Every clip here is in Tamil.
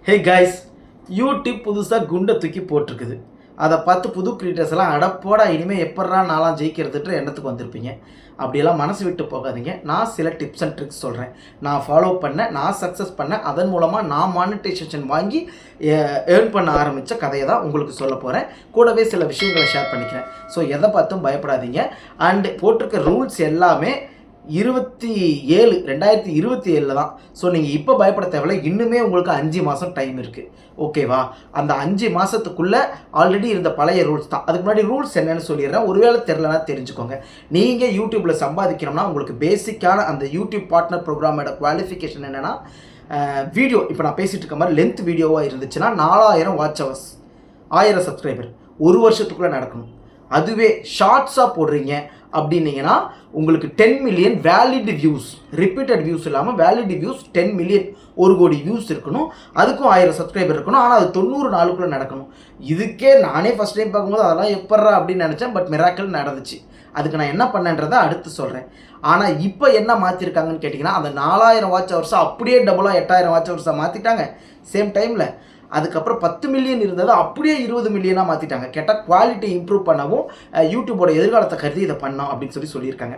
ஹே கைஸ், யூடியூப் புதுசாக குண்டை தூக்கி போட்டிருக்குது. அதை பார்த்து புது கிரியேட்டர்ஸ் எல்லாம் அடப்போடா இனிமேல் எப்படா நான்லாம் ஜெயிக்கிறதுன்ற எண்ணத்துக்கு வந்திருப்பீங்க. அப்படியெல்லாம் மனசு விட்டு போகாதீங்க. நான் சில டிப்ஸ் அண்ட் ட்ரிக்ஸ் சொல்கிறேன். நான் ஃபாலோ பண்ணேன், நான் சக்ஸஸ் பண்ணேன், அதன் மூலமாக நான் மானிட்டைசேஷன் வாங்கி ஏர்ன் பண்ண ஆரம்பித்த கதையை தான் உங்களுக்கு சொல்ல போகிறேன். கூடவே சில விஷயங்களை ஷேர் பண்ணிக்கிறேன். ஸோ எதை பார்த்தும் பயப்படாதீங்க. அண்டு போட்டிருக்க ரூல்ஸ் எல்லாமே 2027 தான். ஸோ நீங்கள் இப்போ பயப்பட தேவையில்லை. இன்னுமே உங்களுக்கு 5 மாதம் டைம் இருக்குது. ஓகேவா? அந்த 5 மாதத்துக்குள்ளே ஆல்ரெடி இருந்த பழைய ரூல்ஸ் தான். அதுக்கு முன்னாடி ரூல்ஸ் என்னென்னு சொல்லிடுறேன். ஒருவேளை தெரிலனா தெரிஞ்சுக்கோங்க. நீங்கள் யூடியூப்பில் சம்பாதிக்கணும்னா உங்களுக்கு பேசிக்கான அந்த யூடியூப் பார்ட்னர் ப்ரோக்ராமோட குவாலிஃபிகேஷன் என்னென்னா, வீடியோ இப்போ நான் பேசிகிட்டு இருக்க மாதிரி லென்த் வீடியோவாக இருந்துச்சுன்னா 4000 வாட்ச் ஹவர்ஸ், 1000 சப்ஸ்கிரைபர் 1 வருஷத்துக்குள்ளே நடக்கணும். அதுவே ஷார்ட்ஸாக போடுறீங்க அப்படின்னீங்கன்னா உங்களுக்கு 10 million valid views, repeated views இல்லாமல் வேலிட் வியூஸ் 10 மில்லியன், 1 கோடி வியூஸ் இருக்கணும். அதுக்கும் 1000 சப்ஸ்கிரைபர் இருக்கணும். ஆனால் அது 90 நாளுக்குள்ளே நடக்கணும். இதுக்கே நானே ஃபஸ்ட் டைம் பார்க்கும்போது அதெல்லாம் எப்பட்றா அப்படின்னு நினச்சேன். பட் மிராக்கிள் நடந்துச்சு. அதுக்கு நான் என்ன பண்ணேன்றதை அடுத்து சொல்கிறேன். ஆனால் இப்போ என்ன மாற்றிருக்காங்கன்னு கேட்டிங்கன்னா, அந்த 4000 வாட்ச் ஹவர்ஸாக அப்படியே டபுளாக 8000 வாட்ச் ஹவர்ஸாக மாற்றிட்டாங்க சேம் டைமில். அதுக்கப்புறம் 10 மில்லியன் இருந்தது அப்படியே 20 மில்லியனாக மாற்றிட்டாங்க. கேட்டால் குவாலிட்டி இம்ப்ரூவ் பண்ணவும் யூடியூபோட எதிர்காலத்தை கருதி இதை பண்ணோம் அப்படின்னு சொல்லியிருக்காங்க.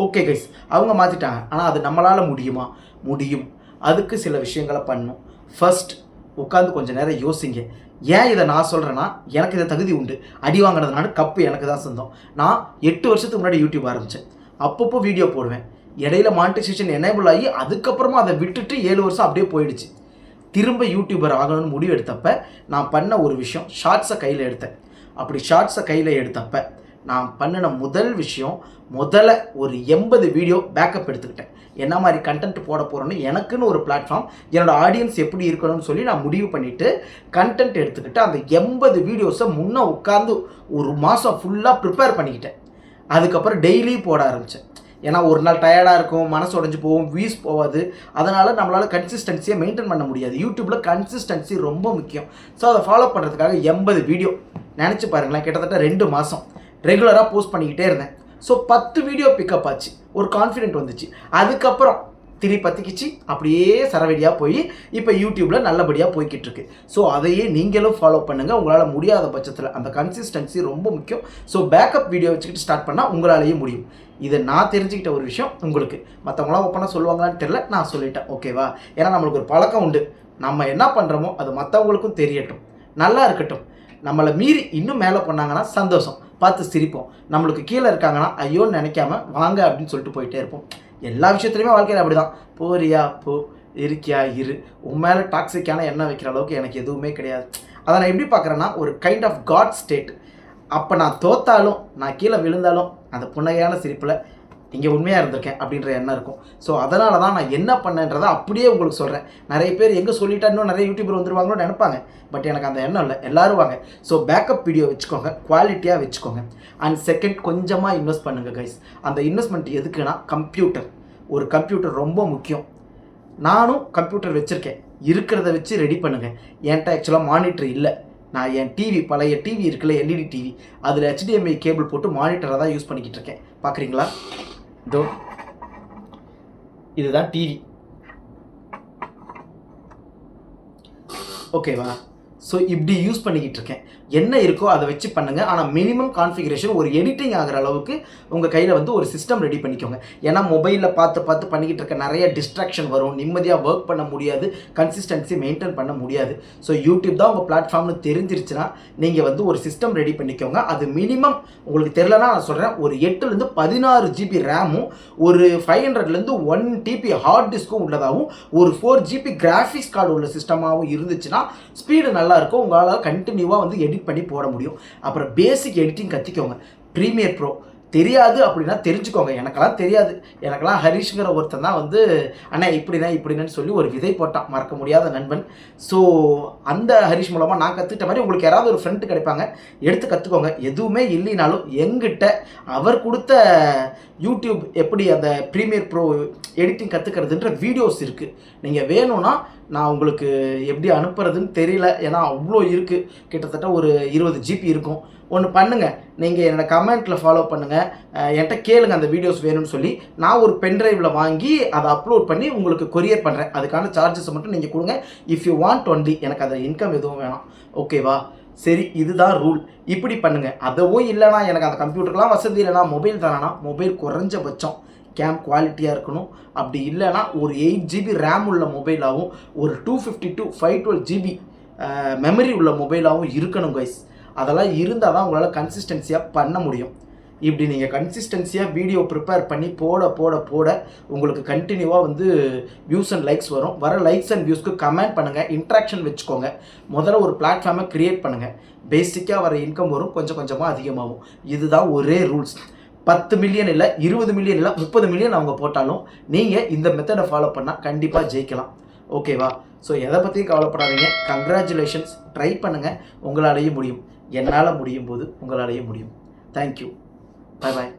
ஓகே கைஸ், அவங்க மாற்றிட்டாங்க. ஆனால் அது நம்மளால் முடியுமா? முடியும். அதுக்கு சில விஷயங்களை பண்ணணும். ஃபர்ஸ்ட் உட்காந்து கொஞ்சம் நேரம் யோசிங்க. ஏன் இதை நான் சொல்கிறேன்னா, எனக்கு இதை தகுதி உண்டு. அடி வாங்கினதுனால கப்பு எனக்கு தான் சொந்தம். நான் 8 வருஷத்துக்கு முன்னாடி யூடியூப் ஆரம்பித்தேன். அப்பப்போ வீடியோ போடுவேன். இடையில மானிட்டைசேஷன் எனேபிள் ஆகி அதுக்கப்புறமா அதை விட்டுட்டு 7 வருஷம் அப்படியே போயிடுச்சு. திரும்ப யூடியூபர் ஆகணும்னு முடிவு எடுத்தப்ப நான் பண்ண ஒரு விஷயம், ஷார்ட்ஸை கையில் எடுத்தேன். அப்படி ஷார்ட்ஸை கையில் எடுத்தப்ப நான் பண்ணின முதல் விஷயம், முதல்ல ஒரு 80 வீடியோ பேக்கப் எடுத்துக்கிட்டேன். என்ன மாதிரி கண்டென்ட் போட போகிறோன்னு எனக்குன்னு ஒரு பிளாட்ஃபார்ம், என்னோடய ஆடியன்ஸ் எப்படி இருக்கணும்னு சொல்லி நான் முடிவு பண்ணிவிட்டு கண்டென்ட் எடுத்துக்கிட்டு அந்த 80 வீடியோஸை முன்னே உட்காந்து ஒரு மாதம் ஃபுல்லாக ப்ரிப்பேர் பண்ணிக்கிட்டேன். அதுக்கப்புறம் டெய்லி போட ஆரம்பித்தேன். ஏன்னா ஒரு நாள் டயர்டாக இருக்கும், மனசு உடஞ்சி போகும், வியூஸ் போகாது. அதனால் நம்மளால் கன்சிஸ்டன்சியை மெயின்டைன் பண்ண முடியாது. யூடியூப்பில் கன்சிஸ்டன்சி ரொம்ப முக்கியம். ஸோ அதை ஃபாலோ பண்ணுறதுக்காக 80 வீடியோ நினச்சி பாருங்களேன், கிட்டத்தட்ட 2 மாதம் ரெகுலராக போஸ்ட் பண்ணிக்கிட்டே இருந்தேன். ஸோ 10 வீடியோ பிக்கப் ஆச்சு, ஒரு கான்ஃபிடென்ட் வந்துச்சு. அதுக்கப்புறம் பற்றிக்கிச்சு, அப்படியே சரவெடியாக போய் இப்போ யூடியூப்பில் நல்லபடியாக போய்கிட்டு இருக்கு. ஸோ அதையே நீங்களும் ஃபாலோ பண்ணுங்கள். உங்களால் முடியாத பட்சத்தில் அந்த கன்சிஸ்டன்சி ரொம்ப முக்கியம். ஸோ பேக்கப் வீடியோ வச்சுக்கிட்டு ஸ்டார்ட் பண்ணால் உங்களாலேயே முடியும். இதை நான் தெரிஞ்சுக்கிட்ட ஒரு விஷயம். உங்களுக்கு மற்றவங்களாம் ஒப்பனா சொல்லுவாங்களான்னு தெரியல, நான் சொல்லிட்டேன். ஓகேவா? ஏன்னா நம்மளுக்கு ஒரு பழக்கம் உண்டு. நம்ம என்ன பண்ணுறோமோ அது மற்றவங்களுக்கும் தெரியட்டும், நல்லா இருக்கட்டும். நம்மளை மீறி இன்னும் மேலே பண்ணாங்கன்னா சந்தோஷம், பார்த்து சிரிப்போம். நம்மளுக்கு கீழே இருக்காங்கன்னா ஐயோன்னு நினைக்காம வாங்க அப்படின்னு சொல்லிட்டு போயிட்டே இருப்போம். எல்லா விஷயத்துலையுமே வாழ்க்கையில் அப்படி தான். போறியா போ, இருக்கியா இரு. உன் மேலே டாக்ஸிக்கான எண்ணெய் வைக்கிற அளவுக்கு எனக்கு எதுவுமே கிடையாது. அதை நான் எப்படி பார்க்குறேன்னா, ஒரு கைண்ட் ஆஃப் காட் ஸ்டேட். அப்போ நான் தோத்தாலும், நான் கீழே விழுந்தாலும் அந்த புன்னகையான சிரிப்பில் இங்கே உண்மையாக இருந்திருக்கேன் அப்படின்ற எண்ணம் இருக்கும். ஸோ அதனால தான் நான் என்ன பண்ணேன்றதை அப்படியே உங்களுக்கு சொல்கிறேன். நிறைய பேர் எங்கே சொல்லிட்டா இன்னும் நிறைய யூடியூபர் வந்துருவாங்களோ நினைப்பாங்க. பட் எனக்கு அந்த எண்ணம் இல்லை. எல்லோரும் வாங்க. ஸோ பேக்கப் வீடியோ வச்சுக்கோங்க, குவாலிட்டியாக வச்சுக்கோங்க. அண்ட் செகண்ட், கொஞ்சமாக இன்வெஸ்ட் பண்ணுங்கள் கைஸ். அந்த இன்வெஸ்ட்மெண்ட் எதுக்குன்னா, கம்ப்யூட்டர். ஒரு கம்ப்யூட்டர் ரொம்ப முக்கியம். நானும் கம்ப்யூட்டர் வச்சுருக்கேன். இருக்கிறத வச்சு ரெடி பண்ணுங்கள். என்கிட்ட ஆக்சுவலாக மானிட்டர் இல்லை. நான் என் டிவி, பழைய டிவி இருக்குல்ல, எல்இடி டிவி, அதில் HDMI கேபிள் போட்டு மானிட்டரை தான் யூஸ் பண்ணிக்கிட்டு இருக்கேன். பார்க்குறீங்களா? இதோ இதுதான் டிவி. ஓகேவா? ஸோ இப்படி யூஸ் பண்ணிக்கிட்டு இருக்கேன். என்ன இருக்கோ அதை வச்சு பண்ணுங்கள். ஆனால் மினிமம் கான்ஃபிகரேஷன், ஒரு எடிட்டிங் ஆகிற அளவுக்கு உங்கள் கையில் வந்து ஒரு சிஸ்டம் ரெடி பண்ணிக்கோங்க. ஏன்னா மொபைலில் பார்த்து பண்ணிக்கிட்டு இருக்க நிறைய டிஸ்ட்ராக்ஷன் வரும். நிம்மதியாக ஒர்க் பண்ண முடியாது, கன்சிஸ்டன்சி மெயின்டைன் பண்ண முடியாது. ஸோ யூடியூப் தான் உங்கள் பிளாட்ஃபார்ம்னு தெரிஞ்சிருச்சுன்னா நீங்கள் வந்து ஒரு சிஸ்டம் ரெடி பண்ணிக்கோங்க. அது மினிமம் உங்களுக்கு தெரிலனா நான் சொல்கிறேன், ஒரு 8லேருந்து 16 GB ரேமும், ஒரு 500லேருந்து 1 TB ஹார்ட் டிஸ்க்கும் உள்ளதாகவும், ஒரு 4 GB கிராஃபிக்ஸ் கார்டு உள்ள சிஸ்டமாகவும் இருந்துச்சுன்னா ஸ்பீடு நல்லா இருக்கும். உங்களால் கண்டினியூவாக வந்து எடிட் பண்ணி போட முடியும். அப்புறம் பேசிக் எடிட்டிங் கற்றுக்கோங்க. ப்ரீமியர் ப்ரோ தெரியாது அப்படின்னா தெரிஞ்சுக்கோங்க. எனக்கெல்லாம் தெரியாது. எனக்கெல்லாம் ஹரிஷ்ங்கிற ஒருத்தன் தான் வந்து அண்ணா இப்படின்னு சொல்லி ஒரு விதை போட்டான், மறக்க முடியாத நண்பன். ஸோ அந்த ஹரிஷ் மூலமாக நான் கற்றுக்கிட்ட மாதிரி உங்களுக்கு யாராவது ஒரு ஃப்ரெண்டு கிடைப்பாங்க, எடுத்து கற்றுக்கோங்க. எதுவுமே இல்லைனாலும் எங்கிட்ட அவர் கொடுத்த யூடியூப் எப்படி அந்த ப்ரீமியர் ப்ரோ எடிட்டிங் கற்றுக்கிறதுன்ற வீடியோஸ் இருக்குது. நீங்கள் வேணும்னா நான் உங்களுக்கு எப்படி அனுப்புறதுன்னு தெரியல. ஏன்னா அவ்வளோ இருக்குது, கிட்டத்தட்ட ஒரு 20 GB இருக்கும். ஒன்று பண்ணுங்கள், நீங்கள் என்னோட கமெண்ட்டில் ஃபாலோ பண்ணுங்கள், என்கிட்ட கேளுங்க அந்த வீடியோஸ் வேணும்னு சொல்லி. நான் ஒரு பென்ட்ரைவில் வாங்கி அதை அப்லோட் பண்ணி உங்களுக்கு கொரியர் பண்ணுறேன். அதுக்கான சார்ஜஸ் மட்டும் நீங்கள் கொடுங்க. இஃப் யூ வாண்ட் ஒன்லி, எனக்கு அது இன்கம் எதுவும் வேணாம். ஓகேவா? சரி, இதுதான் ரூல். இப்படி பண்ணுங்கள். அதுவும் இல்லைனா எனக்கு அந்த கம்ப்யூட்டருக்குலாம் வசதி இல்லைனா மொபைல் தானா, மொபைல் குறைஞ்சபட்சம் கேம் குவாலிட்டியாக இருக்கணும். அப்படி இல்லைனா ஒரு 8 GB ரேம் உள்ள மொபைலாகவும் ஒரு 252 512 GB மெமரி உள்ள மொபைலாகவும் இருக்கணும் கைஸ். அதெல்லாம் இருந்தால் தான் உங்களால் கன்சிஸ்டன்சியாக பண்ண முடியும். இப்படி நீங்கள் கன்சிஸ்டன்சியாக வீடியோ ப்ரிப்பேர் பண்ணி போட போட போட உங்களுக்கு கண்டினியூவாக வந்து வியூஸ் அண்ட் லைக்ஸ் வரும். வர லைக்ஸ் அண்ட் வியூஸ்க்கு கமெண்ட் பண்ணுங்கள், இன்ட்ராக்ஷன் வச்சுக்கோங்க. முதல்ல ஒரு பிளாட்ஃபார்மை க்ரியேட் பண்ணுங்கள். பேசிக்காக வர இன்கம் வரும், கொஞ்சம் கொஞ்சமாக அதிகமாகும். இதுதான் ஒரே ரூல்ஸ். 10 மில்லியன் இல்லை, 20 மில்லியன் இல்லை, 30 மில்லியன் அவங்க போட்டாலும் நீங்கள் இந்த மெத்தடை ஃபாலோ பண்ணால் கண்டிப்பாக ஜெயிக்கலாம். ஓகேவா? ஸோ எதை பற்றியும் கவலைப்படாதீங்க. கங்க்ராச்சுலேஷன்ஸ். ட்ரை பண்ணுங்கள், உங்களாலேயும் முடியும். என்னால் முடியும் போது உங்களாலேயும் முடியும். தேங்க்யூ. பாய் பாய்.